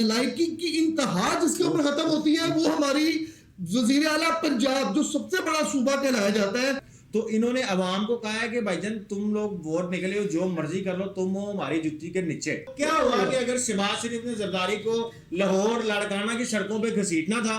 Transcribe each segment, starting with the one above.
نلائکی کی انتہا جس کے اوپر ختم ہوتی ہے وہ ہماری وزیر اعلیٰ پنجاب جو سب سے بڑا صوبہ کہلایا جاتا ہے. تو انہوں نے عوام کو کہا ہے کہ بھائی جان تم لوگ ووٹ نکلے ہو جو مرضی کر لو تم ہو ہماری جتی کے نیچے. کیا ہوا کہ اگر شہباز شریف نے زرداری کو لاہور لاڑکانہ کی سڑکوں پہ گھسیٹنا تھا.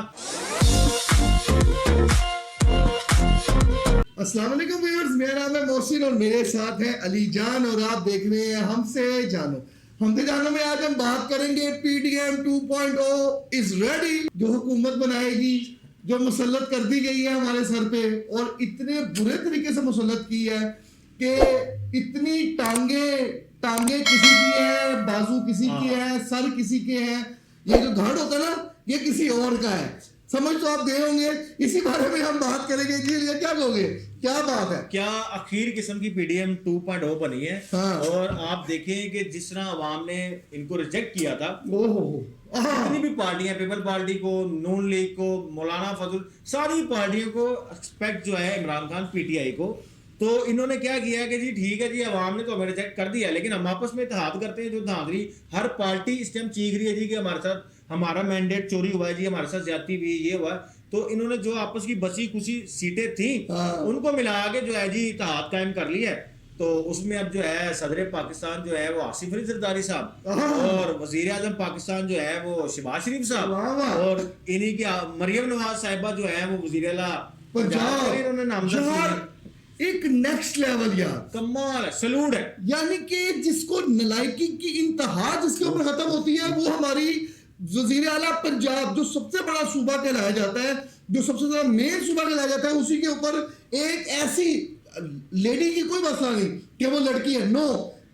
السلام علیکم ویورز، میرا نام ہے محسن اور میرے ساتھ ہیں علی جان اور آپ دیکھ رہے ہیں ہم سے جانو. ہم سے جانو میں آج ہم بات کریں گے P T M 2.0 is ready, جو حکومت بنائے گی، جو مسلط کر دی گئی ہے ہمارے سر پہ اور اتنے برے طریقے سے مسلط کی ہے کہ اتنی ٹانگیں کسی کی ہے، بازو کسی کی ہے، سر کسی کے ہیں. یہ جو دھڑ ہوتا ہے نا یہ کسی اور کا ہے. سمجھ تو آپ گئے ہوں گے. اسی بارے میں ہم بات کریں گے. جی کیا کہو گے، کیا بات ہے؟ کیا اخیر قسم کی پی ڈی ایم 2.0 بنی ہے. اور آپ دیکھیں کہ جس طرح عوام نے ان کو ریجیکٹ کیا تھا، جتنی بھی پارٹیاں، پیپل پارٹی کو، نون لیگ کو، مولانا فضل، ساری پارٹیوں کو ایکسپیکٹ جو ہے Imran Khan P T I کو، تو انہوں نے کیا کیا کہ جی ٹھیک ہے جی عوام نے تو ہمیں ریجیکٹ کر دیا لیکن ہم آپس میں اتحاد کرتے ہیں. جو دھاندلی ہر پارٹی اس ٹائم چیخ رہی ہے جی کہ ہمارے ساتھ ہمارا مینڈیٹ چوری ہوا ہے، جی ہمارے ساتھ زیادتی ہوئی، یہ ہوا ہے. تو انہوں نے جو آپس کی بچی کچی سیٹیں تھیں ان کو ملا کے جو ہے جی اتحاد قائم کر لیا ہے. تو اس میں اب جو ہے صدر پاکستان جو ہے وہ آصف علی زرداری صاحب اور وزیر اعظم پاکستان جو ہے وہ شہباز شریف صاحب اور انہی کی مریم نواز صاحبہ جو ہے وہ وزیر اعلیٰ پنجاب انہوں نے نامزد کیا. ایک نیکسٹ لیول یار، کمال ہے، سلوٹ ہے. یعنی کہ جس کو نلائکی کی انتہا جس کے اوپر ختم ہوتی ہے وہ ہماری وزیر اعلیٰ پنجاب جو سب سے بڑا صوبہ کہلایا جاتا ہے، جو سب سے زیادہ مین صوبہ کہلایا جاتا ہے، اسی کے اوپر ایک ایسی لیڈی کی کوئی مسئلہ نہیں کہ وہ لڑکی ہے، نو،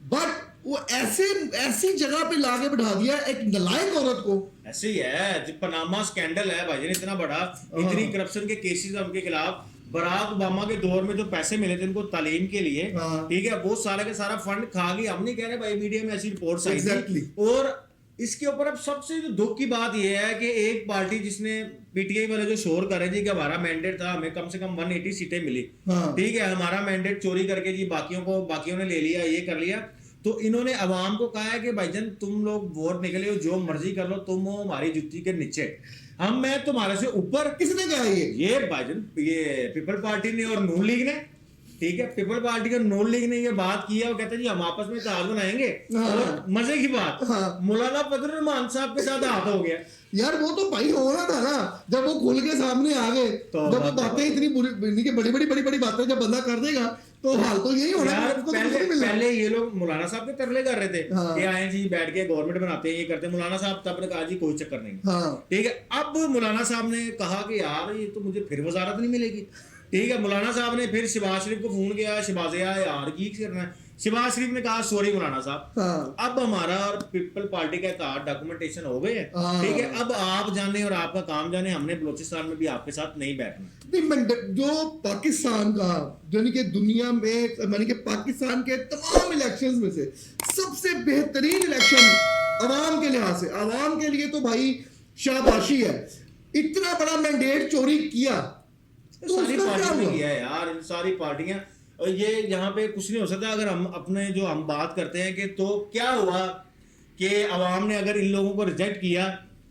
بٹ وہ ایسی جگہ پہ لا کے بٹھا دیا ایک نالائق عورت کو. ایسے ہی ہے، پاناما سکینڈل ہے بھائی جان، اتنا بڑا، اتنی کرپشن کے کیسز ہیں ان کے خلاف. براک اوباما کے دور میں جو پیسے ملے تھے ان کو تعلیم کے لیے، ٹھیک ہے، وہ سارا کے سارا فنڈ کھا گئی. ہم نہیں کہہ رہے بھائی، میڈیا میں ایسی رپورٹس آئی تھی. اور اس کے اوپر اب سب سے جو دکھ کی بات یہ ہے کہ ایک پارٹی جس نے پی ٹی آئی والے جو شور کر رہے جی کہ ہمارا مینڈیٹ تھا، ہمیں کم سے کم 180 سیٹیں ملی، ٹھیک ہے، ہمارا مینڈیٹ چوری کر کے جی باقیوں نے لے لیا، یہ کر لیا. تو انہوں نے عوام کو کہا ہے کہ بھائی جان تم لوگ ووٹ نکلے ہو جو مرضی کر لو تم ہو ہماری جتی کے نیچے، میں تمہارے سے اوپر. کس نے کہا یہ بھائی جان یہ پیپل پارٹی نے اور نون لیگ نے، ٹھیک ہے، پیپل پارٹی اور نون لیگ نے یہ بات کی ہے. وہ کہتے ہیں جی ہم آپس میں اتحاد بنائیں گے. اور مزے کی بات مولانا فضل الرحمان صاحب کے ساتھ ہاتھ ہو گیا یار. وہ تو بھائی ہونا تھا نا جب وہ کھل کے سامنے آ گئے، جب وہ باتیں اتنی بڑی باتیں جب بندہ کر دے گا تو حال تو یہی ہونا. پہلے یہ لوگ مولانا صاحب کے ترلے کر رہے تھے کہ آئے جی بیٹھ کے گورنمنٹ بناتے ہیں، یہ کرتے ہیں. مولانا صاحب تب نے کہا جی کوئی چکر نہیں، ٹھیک ہے. اب مولانا صاحب نے کہا کہ یار یہ تو مجھے پھر وزارت نہیں ملے گی، ٹھیک ہے. مولانا صاحب نے پھر شہباز شریف کو فون کیا، شہباز یار کی کرنا ہے. شہباز شریف نے کہا سوری مولانا صاحب، اب ہمارا اور پیپل پارٹی کا اتحاد ڈاکومنٹیشن ہو گئے ہیں، ٹھیک ہے، اب آپ جانے اور آپ کا کام جانے، ہم نے بلوچستان میں بھی آپ کے ساتھ نہیں بیٹھنا. جو پاکستان کا یعنی کہ دنیا میں یعنی کہ پاکستان کے تمام الیکشنز میں سے سب سے بہترین الیکشن عوام کے لحاظ سے، عوام کے لیے تو بھائی شاباشی ہے. اتنا بڑا مینڈیٹ چوری کیا ساری پارٹیوں نے کیا ہے یار، ساری پارٹیاں. یہ یہاں پہ کچھ نہیں ہو سکتا اگر ہم بات کرتے ہیں کہ تو کیا ہوا کہ عوام نے اگر ان لوگوں کو ریجیکٹ کیا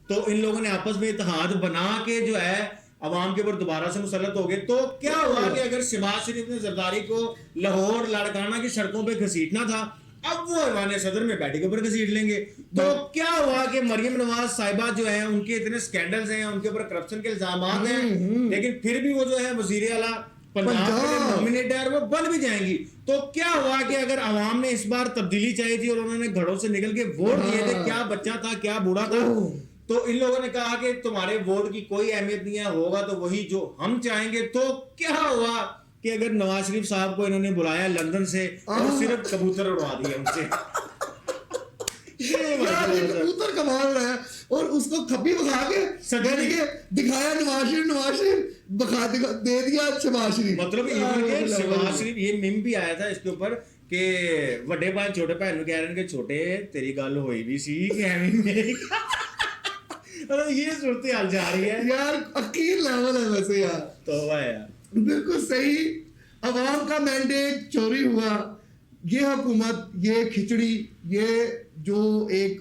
تو ان لوگوں نے آپس میں اتحاد بنا کے جو ہے عوام کے اوپر دوبارہ سے مسلط ہو گئے. تو کیا ہوا کہ اگر شہباز شریف نے زرداری کو لاہور لاڑکانہ کی سڑکوں پہ گھسیٹنا تھا، اب وہ ایوان صدر میں بیٹھے کے اوپر گھسیٹ لیں گے. تو کیا ہوا کہ مریم نواز صاحبہ جو ہیں ان کے اتنے سکینڈلز ہیں، ان کے اوپر کرپشن کے الزامات ہیں، لیکن پھر بھی وہ جو ہے وزیر اعلیٰ پنجاب کے نومینیٹ ہے اور وہ بن بھی جائیں گی. تو کیا ہوا کہ اگر عوام نے اس بار تبدیلی چاہی تھی اور انہوں نے گھروں سے نکل کے ووٹ دیے تھے، کیا بچہ تھا کیا بوڑھا تھا، تو ان لوگوں نے کہا کہ تمہارے ووٹ کی کوئی اہمیت نہیں ہے، ہوگا تو وہی جو ہم چاہیں گے. تو کیا ہوا کہ اگر نواز شریف صاحب کو انہوں نے بلایا لندن سے اور صرف کبوتر اڑوا دیے ان سے. کبوتر کمال رہا ہے اور اس کو کھپی بکھا کے دکھایا نواز شریف بکھا دے دیا شہباز شریف. مطلب شہباز شریف یہ میم بھی آیا تھا اس کے اوپر کہ وڈے بھائی چھوٹے بھائی نوں کہہ رہے ہیں کہ چھوٹے تیری گل ہوئی بھی سی کہ یہ صورتحال جا رہی ہے یار. عقیل لیول ہے ویسے یار. توبہ ہے یار، بالکل صحیح. عوام کا مینڈیٹ چوری ہوا. یہ حکومت، یہ کھچڑی، یہ جو ایک